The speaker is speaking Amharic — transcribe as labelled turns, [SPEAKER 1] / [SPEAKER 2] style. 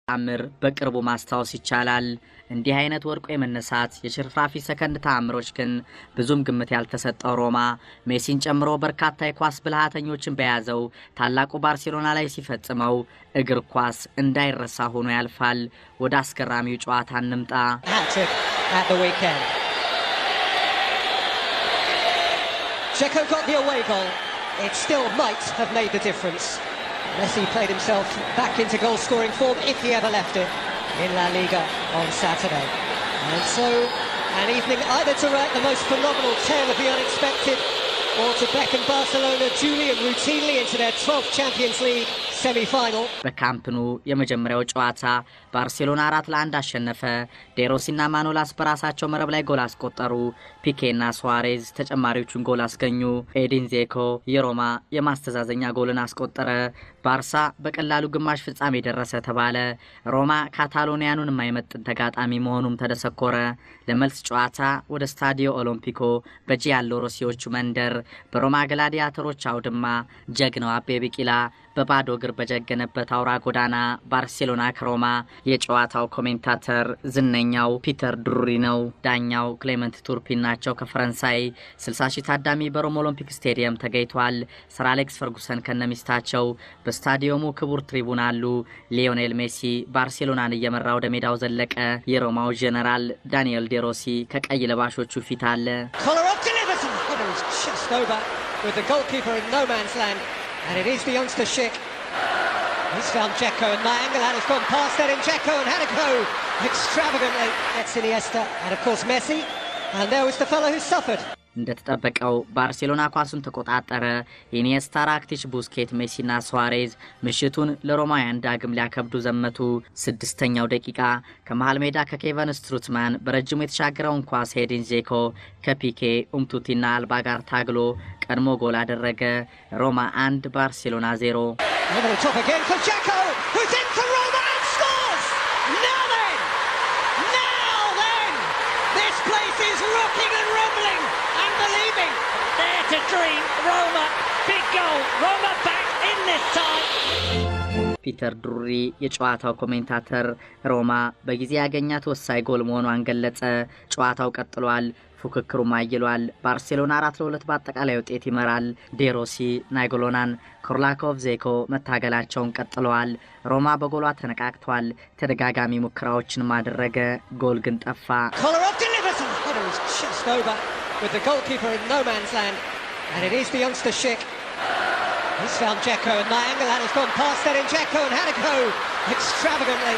[SPEAKER 1] አምር በቅርቡ ማስታወስ ይቻላል። እንዲህ አይነት ወርቆ የመነሳት የሽርፍራፊ ሰከንድ ተአምሮች ግን ብዙም ግምት ያልተሰጠው ሮማ ሜሲን ጨምሮ በርካታ የኳስ ብልሃተኞችን በያዘው ታላቁ ባርሴሎና ላይ ሲፈጽመው እግር ኳስ እንዳይረሳ ሆኖ ያልፋል። ወደ አስገራሚው ጨዋታ እንምጣ።
[SPEAKER 2] Checo got the away goal. It still might have made the difference. Messi played himself back into goal-scoring form if he ever left it in La Liga on Saturday. And so, an evening either to write the most phenomenal tale of the unexpected or to beckon Barcelona duly and routinely into their 12th Champions League semi-final.
[SPEAKER 1] በካምፕ ኑ የመጀመሪያው ጨዋታ ባርሴሎና 4-1 አሸነፈ። ዴሮሲና ማኖላስ በራሳቸው መረብ ላይ ጎል አስቆጠሩ። ፒኬና ሱዋሬዝ ተጨማሪዎቹን ጎል አስገኙ። ኤዲን ዜኮ የሮማ የማስተዛዘኛ ጎልን አስቆጠረ። ባርሳ በቀላሉ ግማሽ ፍጻሜ ደረሰ ተባለ። ሮማ ካታሎኒያኑን የማይመጥን ተጋጣሚ መሆኑም ተደሰኮረ። ለመልስ ጨዋታ ወደ ስታዲዮ ኦሎምፒኮ በጂያሎ ሮሲዎቹ መንደር በሮማ ግላዲያተሮች አውድማ ጀግናው አቤ ቢቂላ በባዶ እግር በጀገነበት አውራ ጎዳና ባርሴሎና ከሮማ። የጨዋታው ኮሜንታተር ዝነኛው ፒተር ድሩሪ ነው። ዳኛው ክሌመንት ቱርፒን ናቸው ከፈረንሳይ። 60 ሺህ ታዳሚ በሮም ኦሎምፒክ ስቴዲየም ተገኝቷል። ሰር አሌክስ ፈርጉሰን ከነሚስታቸው በስታዲየሙ ክቡር ትሪቡን አሉ። ሊዮኔል ሜሲ ባርሴሎናን እየመራ ወደ ሜዳው ዘለቀ። የሮማው ጀነራል ዳንኤል ዴሮሲ ከቀይ ለባሾቹ ፊት አለ።
[SPEAKER 2] And it is the youngster Schick. He's found Checo and my angle has gone past that in Checo and had to go extravagantly. That's Iniesta and of course Messi. And there was the fellow who suffered.
[SPEAKER 1] እንደተጠበቀው ባርሴሎና ኳሱን ተቆጣጠረ። ኢኒየስታ፣ ራክቲች፣ ቡስኬት፣ ሜሲና ሱዋሬዝ ምሽቱን ለሮማውያን ዳግም ሊያከብዱ ዘመቱ። 6ኛው ደቂቃ ከመሃል ሜዳ ከኬቨን ስትሩትማን በረጅሙ የተሻገረውን ኳስ ኤዲን ዜኮ ከፒኬ ኡምቱቲና አልባ ጋር ታግሎ ቀድሞ ጎል አደረገ። ሮማ 1 ባርሴሎና 0።
[SPEAKER 3] To dream, Roma, big goal, Roma back in this time.
[SPEAKER 1] ፒተር ድሩሪ የጨዋታው ኮሜንታተር ሮማ በጊዜ ያገኛት ወሳኝ ጎል መሆኗን ገለጸ። ጨዋታው ቀጥሏል። ፉክክሩም አይሏል። ባርሴሎና 4-2 በአጠቃላይ ውጤት ይመራል። ዴሮሲ፣ ናይጎሎናን፣ ኮርላኮቭ፣ ዜኮ መታገላቸውን ቀጥለዋል። ሮማ በጎሏ ተነቃቅቷል። ተደጋጋሚ ሙከራዎችን ማድረገ፣ ጎል ግን ጠፋ።
[SPEAKER 2] With the goalkeeper in no man's land, and it is the youngster Schick. He's found Checo and my angle has gone past that in Checo and had to go extravagantly.